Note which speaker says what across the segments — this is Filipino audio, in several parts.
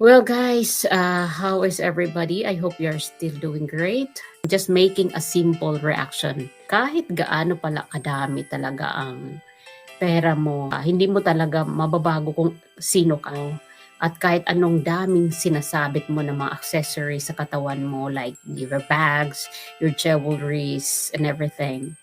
Speaker 1: Well, guys, how is everybody? I hope you're still doing great. Just making a simple reaction. Kahit gaano pala kadami talaga ang pera mo, hindi mo talaga mababago kung sino ka. At kahit anong daming sinasabit mo ng mga accessories sa katawan mo, like your bags, your jewelries, and everything,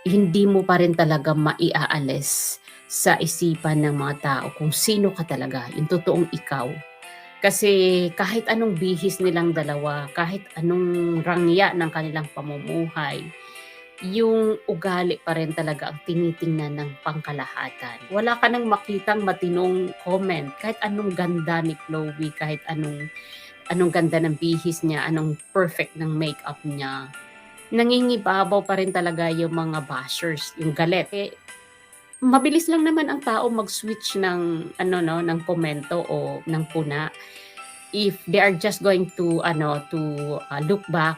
Speaker 1: hindi mo pa rin talaga maiaalis sa isipan ng mga tao kung sino ka talaga, yung totoong ikaw. Kasi kahit anong bihis nilang dalawa, kahit anong rangya ng kanilang pamumuhay, yung ugali pa rin talaga ang tinitingnan ng pangkalahatan. Wala ka nang makitang matinong comment, kahit anong ganda ni Chloe, kahit anong ganda ng bihis niya, anong perfect ng makeup niya. Nangingibabaw pa rin talaga yung mga bashers, yung galit. Mabilis lang naman ang tao mag-switch ng ng komento o ng puna if they are just going to look back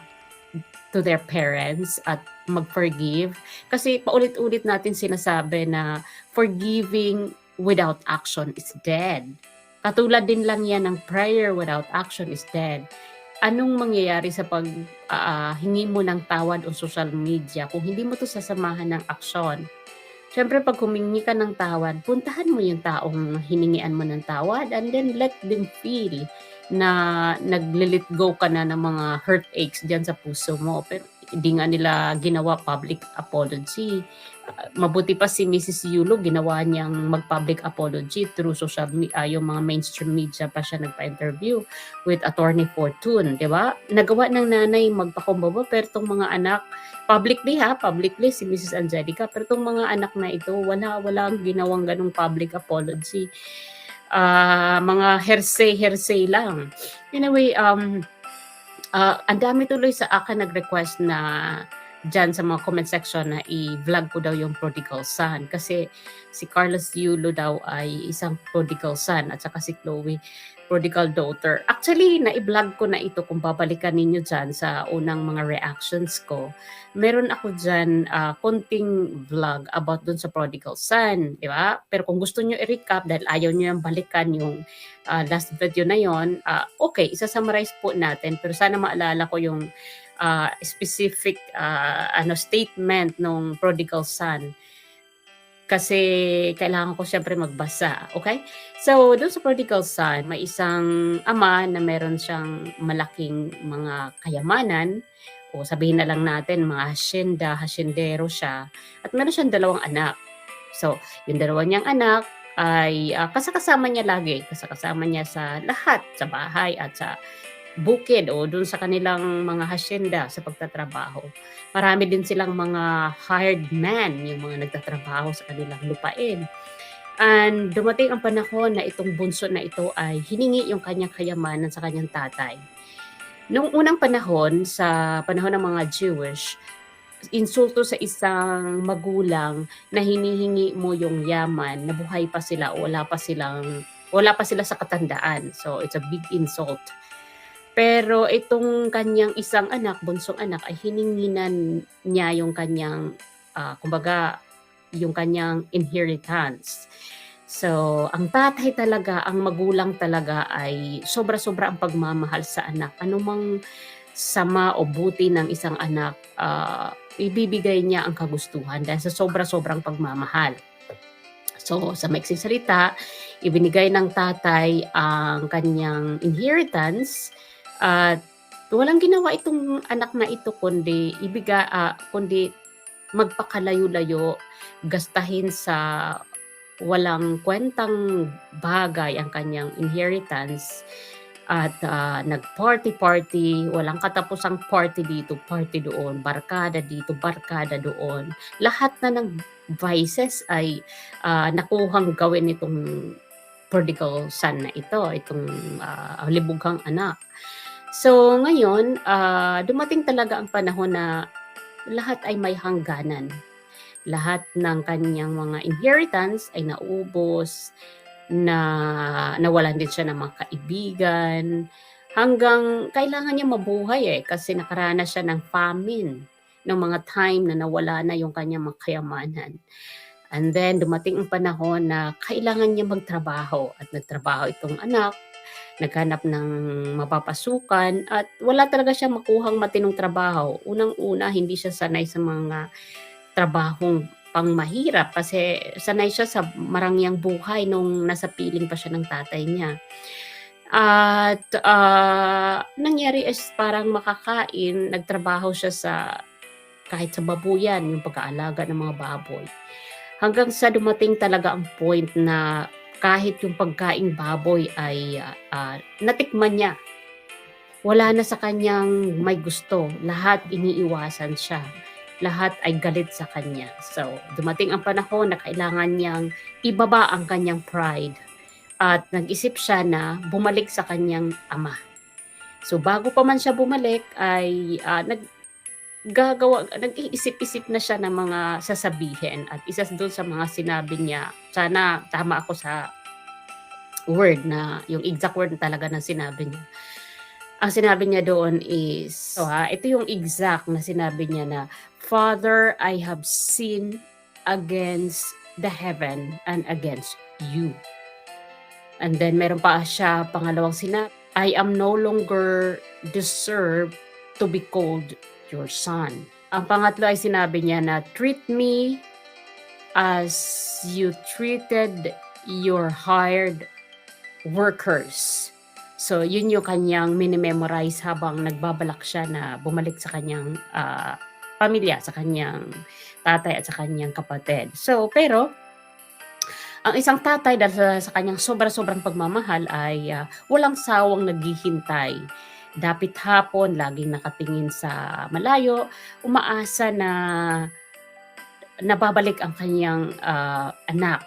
Speaker 1: to their parents at mag-forgive. Kasi paulit-ulit natin sinasabi na forgiving without action is dead. Katulad din lang yan ng prayer without action is dead. Anong mangyayari sa hingi mo ng tawad on social media kung hindi mo to sasamahan ng aksyon? Siyempre 'pag humingi ka ng tawad, puntahan mo yung taong hiningian mo ng tawad and then let them feel na nagle-let go ka na ng mga hurt aches diyan sa puso mo. Pero hindi nga nila ginawa public apology. Mabuti pa si Mrs. Yulo ginawa niyang mag-public apology through yung mga mainstream media pa siya nagpa-interview with Attorney Fortune, 'di ba? Nagawa ng nanay magpakumbaba pero 'tong mga anak publicly si Mrs. Angelica, pero 'tong mga anak na ito walang ginawang gano'ng public apology. Mga hearsay lang. Anyway, ang dami tuloy sa akin nag-request na diyan sa mga comment section na i-vlog ko daw yung prodigal son kasi si Carlos Yulo daw ay isang prodigal son at saka si Chloe prodigal daughter. Actually, na-i-vlog ko na ito kung babalikan ninyo dyan sa unang mga reactions ko. Meron ako dyan konting vlog about dun sa prodigal son, di ba? Pero kung gusto nyo i-recap dahil ayaw nyo yung balikan yung last video na yon, okay, isa-summarize po natin. Pero sana maalala ko yung specific statement ng prodigal son kasi kailangan ko siyempre magbasa, okay? So, doon sa prodigal son, may isang ama na meron siyang malaking mga kayamanan o sabihin na lang natin mga hasyendero siya at meron siyang dalawang anak. So, yung dalawa niyang anak ay kasakasama niya lagi, kasakasama niya sa lahat, sa bahay at sa bukid o dun sa kanilang mga hasyenda sa pagtatrabaho. Marami din silang mga hired man, yung mga nagtatrabaho sa kanilang lupain. And dumating ang panahon na itong bunso na ito ay hiningi yung kanyang kayamanan sa kanyang tatay. Noong unang panahon, sa panahon ng mga Jewish, insulto sa isang magulang na hinihingi mo yung yaman na buhay pa sila o wala pa sila sa katandaan. So it's a big insult. Pero itong kanyang isang anak, bunsong anak ay hininginan niya yung kanyang, kumbaga yung kanyang inheritance. So, ang tatay talaga, ang magulang talaga ay sobra-sobra ang pagmamahal sa anak. Anumang sama o buti ng isang anak, ibibigay niya ang kagustuhan dahil sa sobra-sobrang pagmamahal. So, sa maiksing salita, ibinigay ng tatay ang kanyang inheritance at walang ginawa itong anak na ito kundi magpakalayo-layo, gastahin sa walang kwentang bagay ang kanyang inheritance at nag-party-party, walang katapusang party dito, party doon, barkada dito, barkada doon. Lahat na ng vices ay nakuhang gawin nitong prodigal son na ito, itong libughang anak. So ngayon, dumating talaga ang panahon na lahat ay may hangganan. Lahat ng kanyang mga inheritance ay naubos, na nawalan din siya ng mga kaibigan, hanggang kailangan niya mabuhay kasi nakaranas siya ng famine ng mga time na nawala na yung kanyang mga kayamanan. And then dumating ang panahon na kailangan niya magtrabaho at nagtrabaho itong anak, naghanap ng mapapasukan at wala talaga siyang makuhang matinong trabaho. Unang-una, hindi siya sanay sa mga trabahong pangmahirap kasi sanay siya sa marangyang buhay nung nasa piling pa siya ng tatay niya. At, nangyari is parang makakain, nagtrabaho siya sa kahit sa babuyan, yung pag-aalaga ng mga baboy. Hanggang sa dumating talaga ang point na kahit yung pagkaing baboy ay, natikman niya. Wala na sa kanyang may gusto, lahat iniiwasan siya, lahat ay galit sa kanya. So, dumating ang panahon na kailangan niyang ibaba ang kanyang pride at nag-isip siya na bumalik sa kanyang ama. So, bago pa man siya bumalik ay, nag-iisip-isip na siya ng mga sasabihin at isa do'n sa mga sinabi niya, sana tama ako sa word na yung exact word talaga na sinabi niya. Ang sinabi niya doon is, ito yung exact na sinabi niya na, "Father, I have sinned against the heaven and against you." And then meron pa siya pangalawang sinabi, "I am no longer deserve to be called your son." Ang pangatlo ay sinabi niya na, "Treat me as you treated your hired workers." So, yun yung kanyang mini-memorize habang nagbabalak siya na bumalik sa kanyang pamilya, sa kanyang tatay at sa kanyang kapatid. So, pero ang isang tatay dahil sa kanyang sobra-sobrang pagmamahal ay walang sawang naghihintay. Dapit hapon, laging nakatingin sa malayo, umaasa na nababalik ang kanyang anak,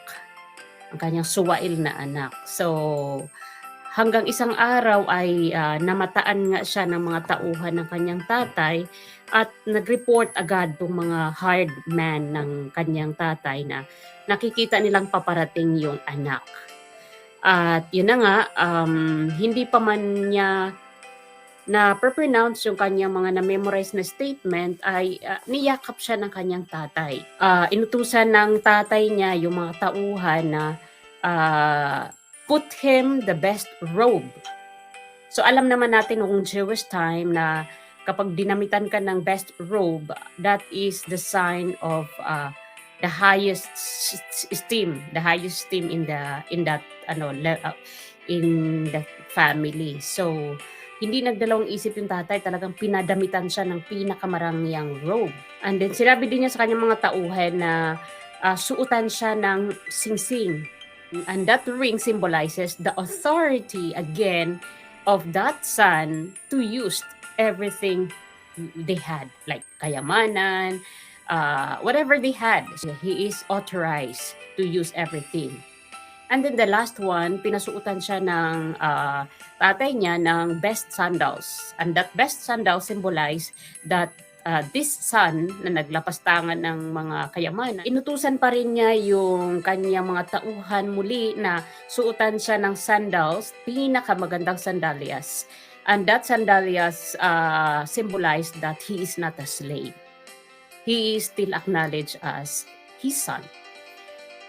Speaker 1: ang kanyang suwail na anak. So, hanggang isang araw ay namataan nga siya ng mga tauhan ng kanyang tatay at nag-report agad tong mga hired man ng kanyang tatay na nakikita nilang paparating yung anak. At yun na nga, hindi pa man niya na-pronounce yung kanyang mga na-memorize na statement ay niyakap siya ng kanyang tatay. Inutusan ng tatay niya yung mga tauhan na put him the best robe. So alam naman natin noong Jewish time na kapag dinamitan ka ng best robe, that is the sign of the highest esteem in that in the family. So hindi nagdalawang isip yung tatay, talagang pinadamitan siya ng pinakamarangyang robe. And then sinabi din niya sa kanyang mga tauhan na suotan siya ng singsing. And that ring symbolizes the authority again of that son to use everything they had, like kayamanan, whatever they had. So he is authorized to use everything. And then the last one, pinasuotan siya ng tatay niya ng best sandals. And that best sandals symbolize that this son na naglapastangan ng mga kayamanan, inutusan pa rin niya yung kanyang mga tauhan muli na suotan siya ng sandals, pinakamagandang sandalias. And that sandalias symbolize that he is not a slave. He is still acknowledged as his son.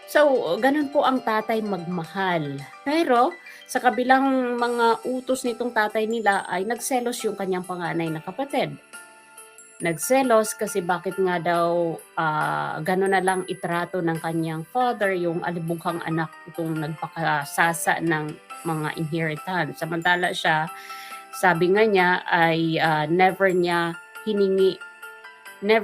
Speaker 1: So, ganun po ang tatay magmahal. Pero, sa kabilang mga utos nitong tatay nila ay nagselos yung kanyang panganay na kapatid. Nagselos kasi bakit nga daw gano'n na lang itrato ng kanyang father yung alibughang anak itong nagpakasasa ng mga inheritance. Samantala siya, sabi nga niya ay never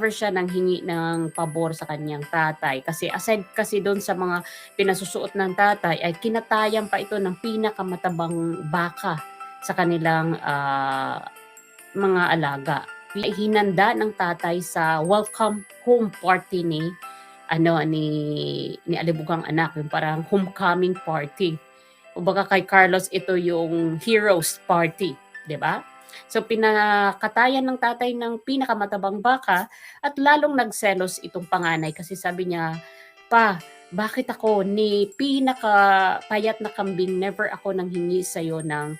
Speaker 1: siya nanghingi ng pabor sa kanyang tatay. Kasi aside kasi doon sa mga pinasusuot ng tatay ay kinatayan pa ito ng pinakamatabang baka sa kanilang mga alaga. Hinanda ng tatay sa welcome home party ni alibughang anak, yung parang homecoming party. Kumbaga kay Carlos ito yung heroes party, 'di ba? So pinakatayan ng tatay ng pinakamatabang baka at lalong nagselos itong panganay kasi sabi niya, "Pa, bakit ako ni pinakapayat na kambing never ako nanghingi sa'yo ng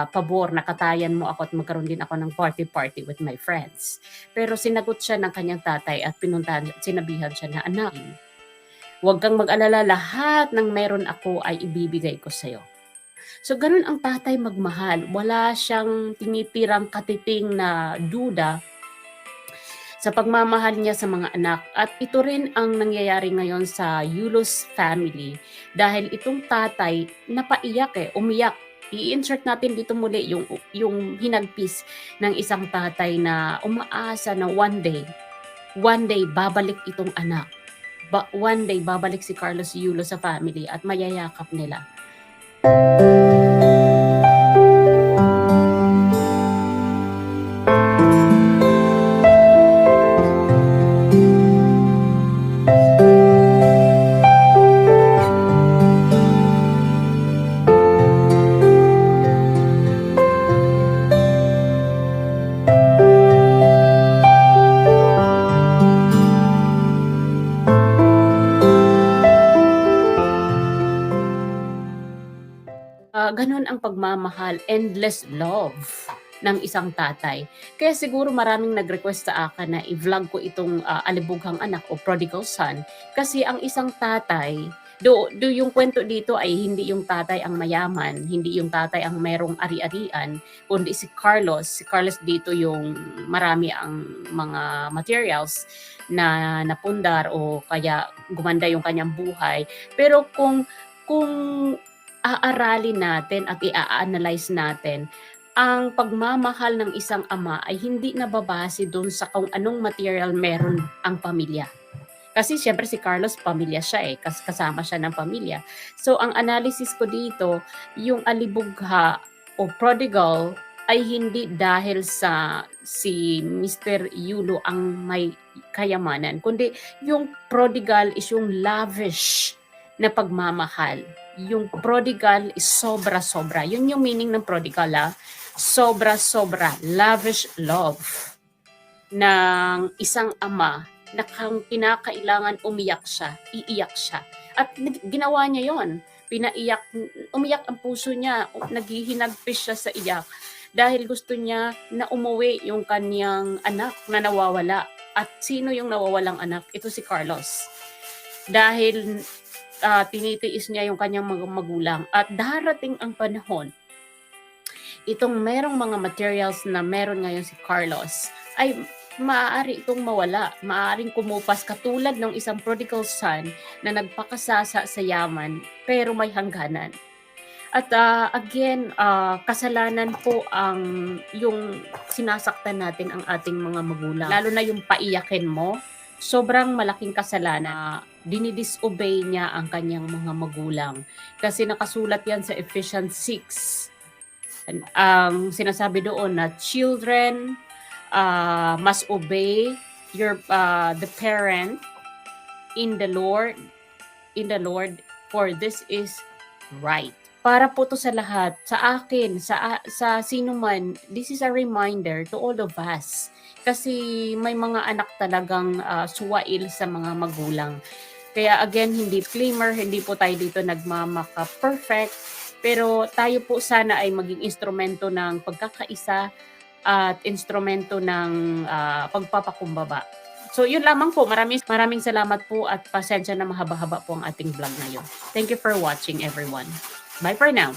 Speaker 1: pabor, nakatayan mo ako at magkaroon din ako ng party with my friends." Pero sinagot siya ng kanyang tatay at sinabihan siya na, "Anak, Huwag kang mag-alala, lahat ng meron ako ay ibibigay ko sa'yo. So ganun ang tatay magmahal, wala siyang tinitirang katiting na duda sa pagmamahal niya sa mga anak. At ito rin ang nangyayari ngayon sa Yulos family dahil itong tatay napaiyak umiyak. I-insert natin dito muli yung hinagpis ng isang tatay na umaasa na one day babalik itong anak. One day babalik si Carlos Yulo sa family at mayayakap nila. Ganun ang pagmamahal, endless love ng isang tatay. Kaya siguro maraming nag-request sa akin na i-vlog ko itong Alibughang Anak o Prodigal Son kasi ang isang tatay, do yung kwento dito ay hindi yung tatay ang mayaman, hindi yung tatay ang merong ari-arian, kundi si Carlos. Si Carlos dito yung marami ang mga materials na napundar o kaya gumanda yung kanyang buhay. Pero kung aaralin natin at i-a-analyze natin, ang pagmamahal ng isang ama ay hindi nababase doon sa kung anong material meron ang pamilya. Kasi siyempre si Carlos pamilya siya kasama siya ng pamilya. So ang analysis ko dito, yung alibugha o prodigal ay hindi dahil sa si Mr. Yulo ang may kayamanan, kundi yung prodigal is yung lavish na pagmamahal. Yung prodigal is sobra-sobra. Yun yung meaning ng prodigal, sobra-sobra, lavish love ng isang ama na kung kinakailangan umiyak siya, iiyak siya. At ginawa niya yon. Umiyak ang puso niya, naghihinagpis siya sa iyak dahil gusto niya na umuwi yung kanyang anak na nawawala. At sino yung nawawalang anak? Ito si Carlos. Dahil tinitiis niya yung kanyang mga magulang at darating ang panahon, itong merong mga materials na meron ngayon si Carlos ay maaari itong mawala, maaaring kumupas katulad ng isang prodigal son na nagpakasasa sa yaman pero may hangganan. At again, kasalanan po ang yung sinasaktan natin ang ating mga magulang, lalo na yung paiyakin mo. Sobrang malaking kasalanan, dinidisobey niya ang kanyang mga magulang. Kasi nakasulat yan sa Ephesians 6. Ang sinasabi doon na children must obey the parent in the Lord, for this is right. Para po to sa lahat, sa akin, sa sino man, this is a reminder to all of us. Kasi may mga anak talagang suwail sa mga magulang. Kaya again, hindi disclaimer, hindi po tayo dito nagmamaka-perfect. Pero tayo po sana ay maging instrumento ng pagkakaisa at instrumento ng pagpapakumbaba. So yun lamang po. Maraming salamat po at pasensya na mahaba-haba po ang ating vlog ngayon. Thank you for watching everyone. Bye for now.